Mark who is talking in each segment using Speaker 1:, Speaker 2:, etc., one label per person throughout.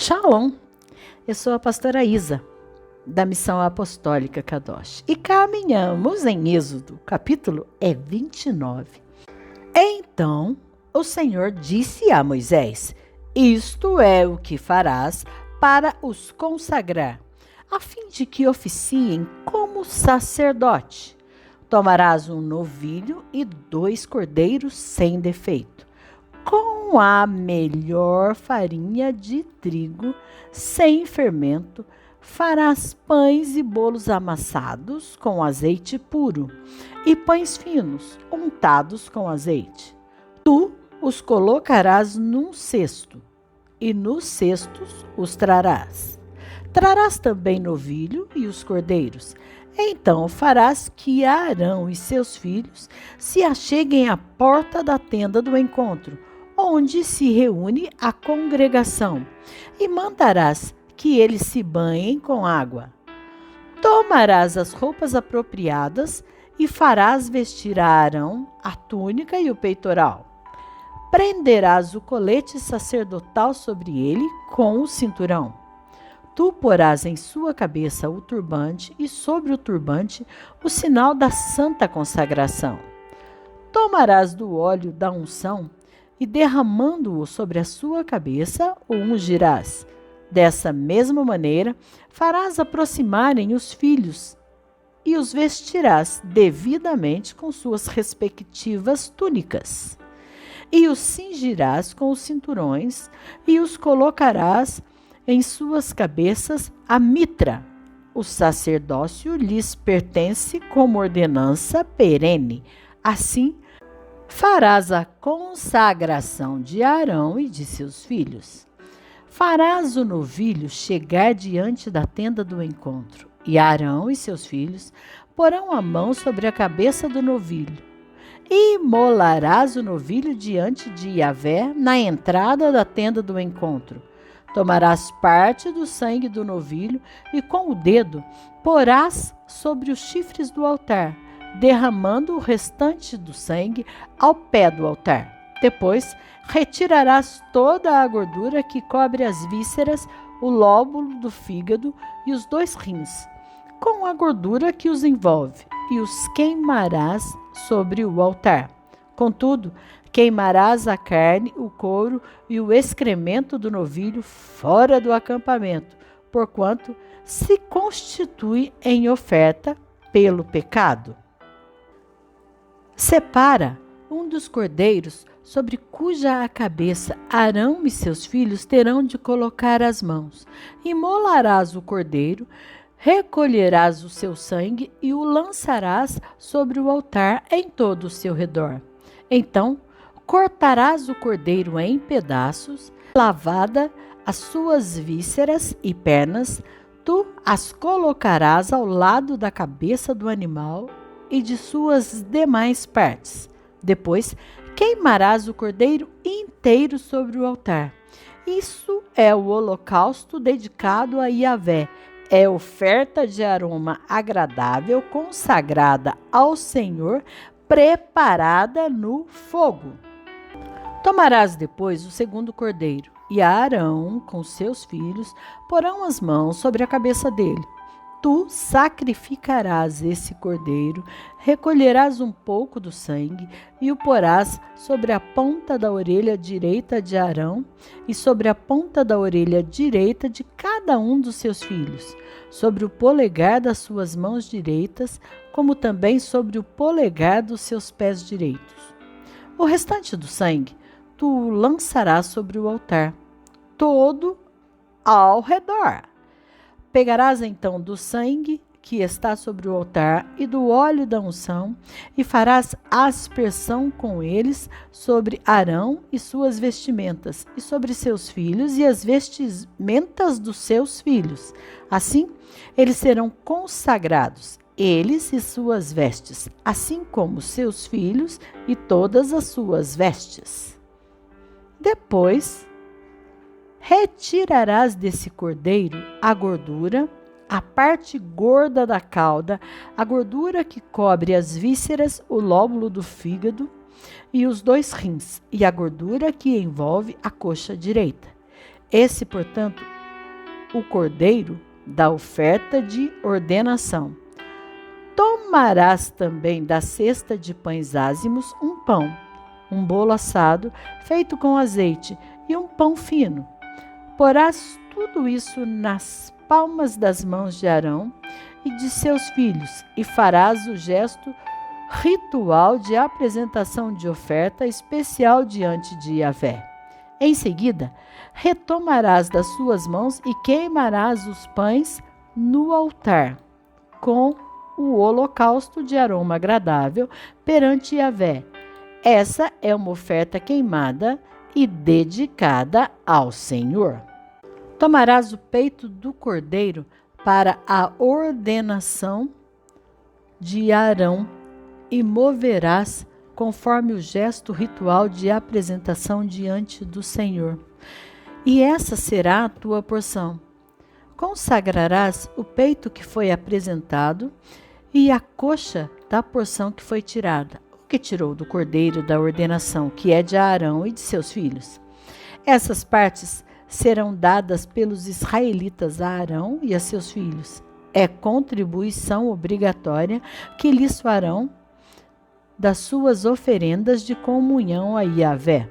Speaker 1: Shalom, eu sou a pastora Isa, da Missão Apostólica Kadosh, e caminhamos em Êxodo, capítulo 29. Então o Senhor disse a Moisés: isto é o que farás para os consagrar, a fim de que oficiem como sacerdote. Tomarás um novilho e 2 cordeiros sem defeito, com a melhor farinha de trigo, sem fermento, farás pães e bolos amassados com azeite puro, e pães finos, untados com azeite. Tu os colocarás num cesto, e nos cestos os trarás. Trarás também novilho e os cordeiros. Então farás que Arão e seus filhos se acheguem à porta da tenda do encontro, onde se reúne a congregação, e mandarás que eles se banhem com água. Tomarás as roupas apropriadas e farás vestir a Arão a túnica e o peitoral. Prenderás o colete sacerdotal sobre ele com o cinturão. Tu porás em sua cabeça o turbante e sobre o turbante o sinal da santa consagração. Tomarás do óleo da unção e, derramando-o sobre a sua cabeça, o ungirás. Dessa mesma maneira, farás aproximarem os filhos e os vestirás devidamente com suas respectivas túnicas. E os cingirás com os cinturões e os colocarás em suas cabeças a mitra. O sacerdócio lhes pertence como ordenança perene. Assim, farás a consagração de Arão e de seus filhos. Farás o novilho chegar diante da tenda do encontro, e Arão e seus filhos porão a mão sobre a cabeça do novilho. E imolarás o novilho diante de Yahvé na entrada da tenda do encontro. Tomarás parte do sangue do novilho e com o dedo porás sobre os chifres do altar, derramando o restante do sangue ao pé do altar. Depois, retirarás toda a gordura que cobre as vísceras, o lóbulo do fígado e os 2 rins, com a gordura que os envolve, e os queimarás sobre o altar. Contudo, queimarás a carne, o couro e o excremento do novilho fora do acampamento, porquanto se constitui em oferta pelo pecado. Separa um dos cordeiros sobre cuja cabeça Arão e seus filhos terão de colocar as mãos. Imolarás o cordeiro, recolherás o seu sangue e o lançarás sobre o altar em todo o seu redor. Então, cortarás o cordeiro em pedaços, lavada as suas vísceras e pernas, tu as colocarás ao lado da cabeça do animal e de suas demais partes. Depois, queimarás o cordeiro inteiro sobre o altar. Isso é o holocausto dedicado a Yahvé. É oferta de aroma agradável, consagrada ao Senhor, preparada no fogo. Tomarás depois o segundo cordeiro, e Arão, com seus filhos, porão as mãos sobre a cabeça dele. Tu sacrificarás esse cordeiro, recolherás um pouco do sangue e o porás sobre a ponta da orelha direita de Arão e sobre a ponta da orelha direita de cada um dos seus filhos, sobre o polegar das suas mãos direitas, como também sobre o polegar dos seus pés direitos. O restante do sangue tu o lançarás sobre o altar, todo ao redor. Pegarás então do sangue que está sobre o altar e do óleo da unção, e farás aspersão com eles sobre Arão e suas vestimentas, e sobre seus filhos e as vestimentas dos seus filhos. Assim, eles serão consagrados, eles e suas vestes, assim como seus filhos e todas as suas vestes. Depois, retirarás desse cordeiro a gordura, a parte gorda da cauda, a gordura que cobre as vísceras, o lóbulo do fígado e os 2 rins, e a gordura que envolve a coxa direita. Esse, portanto, o cordeiro da oferta de ordenação. Tomarás também da cesta de pães ázimos um pão, um bolo assado feito com azeite e um pão fino. Porás tudo isso nas palmas das mãos de Arão e de seus filhos, e farás o gesto ritual de apresentação de oferta especial diante de Yahvé. Em seguida, retomarás das suas mãos e queimarás os pães no altar, com o holocausto de aroma agradável perante Yahvé. Essa é uma oferta queimada e dedicada ao Senhor. Tomarás o peito do cordeiro para a ordenação de Arão e moverás conforme o gesto ritual de apresentação diante do Senhor. E essa será a tua porção. Consagrarás o peito que foi apresentado e a coxa da porção que foi tirada, o que tirou do cordeiro da ordenação, que é de Arão e de seus filhos. Essas partes serão dadas pelos israelitas a Arão e a seus filhos. É contribuição obrigatória que lhes farão das suas oferendas de comunhão a Yahvé.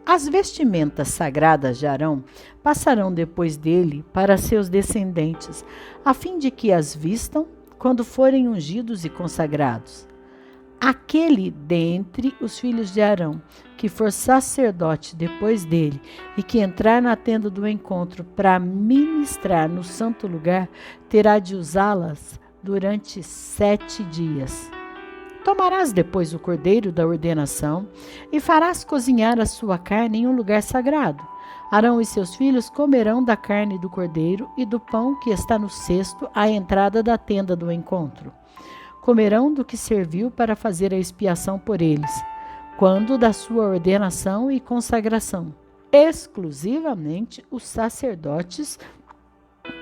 Speaker 1: As vestimentas sagradas de Arão passarão depois dele para seus descendentes, a fim de que as vistam quando forem ungidos e consagrados. Aquele dentre os filhos de Arão, que for sacerdote depois dele e que entrar na tenda do encontro para ministrar no santo lugar, terá de usá-las durante 7 dias. Tomarás depois o cordeiro da ordenação e farás cozinhar a sua carne em um lugar sagrado. Arão e seus filhos comerão da carne do cordeiro e do pão que está no cesto à entrada da tenda do encontro. Comerão do que serviu para fazer a expiação por eles, quando da sua ordenação e consagração. Exclusivamente os sacerdotes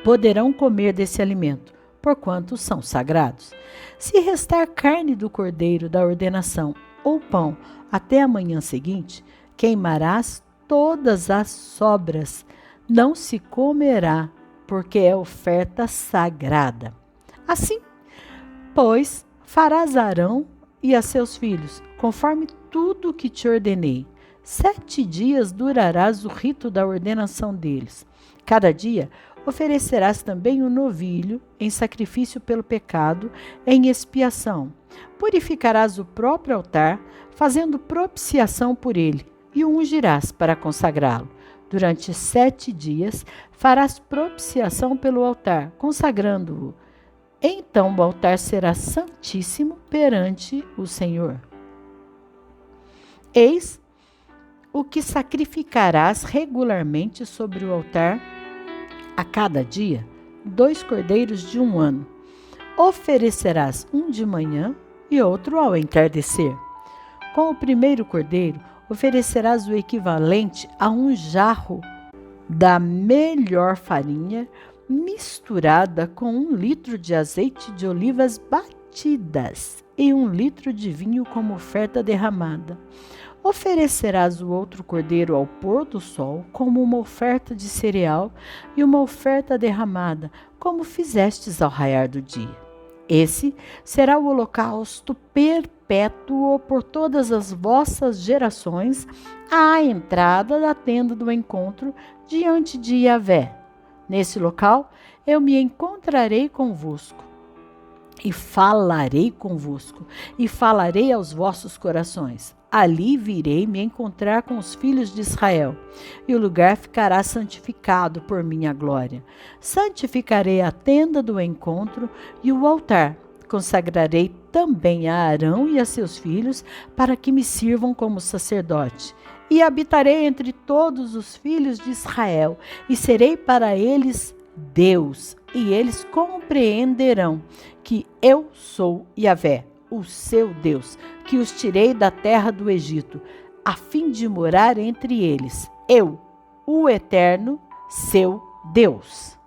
Speaker 1: poderão comer desse alimento, porquanto são sagrados. Se restar carne do cordeiro da ordenação ou pão até a manhã seguinte, queimarás todas as sobras. Não se comerá, porque é oferta sagrada. Assim, pois, farás a Arão e a seus filhos, conforme tudo o que te ordenei. 7 dias durarás o rito da ordenação deles. Cada dia oferecerás também um novilho em sacrifício pelo pecado, em expiação. Purificarás o próprio altar, fazendo propiciação por ele, e o ungirás para consagrá-lo. Durante 7 dias farás propiciação pelo altar, consagrando-o. Então o altar será santíssimo perante o Senhor. Eis o que sacrificarás regularmente sobre o altar a cada dia, 2 cordeiros de 1 ano. Oferecerás um de manhã e outro ao entardecer. Com o primeiro cordeiro, oferecerás o equivalente a 1 jarro da melhor farinha, misturada com 1 litro de azeite de olivas batidas e 1 litro de vinho como oferta derramada. Oferecerás o outro cordeiro ao pôr do sol como uma oferta de cereal e uma oferta derramada, como fizestes ao raiar do dia. Esse será o holocausto perpétuo por todas as vossas gerações à entrada da tenda do encontro diante de Yahvé. Nesse local eu me encontrarei convosco e falarei convosco e falarei aos vossos corações. Ali virei me encontrar com os filhos de Israel, e o lugar ficará santificado por minha glória. Santificarei a tenda do encontro e o altar. Consagrarei também a Arão e a seus filhos, para que me sirvam como sacerdote. E habitarei entre todos os filhos de Israel, e serei para eles Deus, e eles compreenderão que eu sou Yahvé, o seu Deus, que os tirei da terra do Egito, a fim de morar entre eles, eu, o Eterno, seu Deus.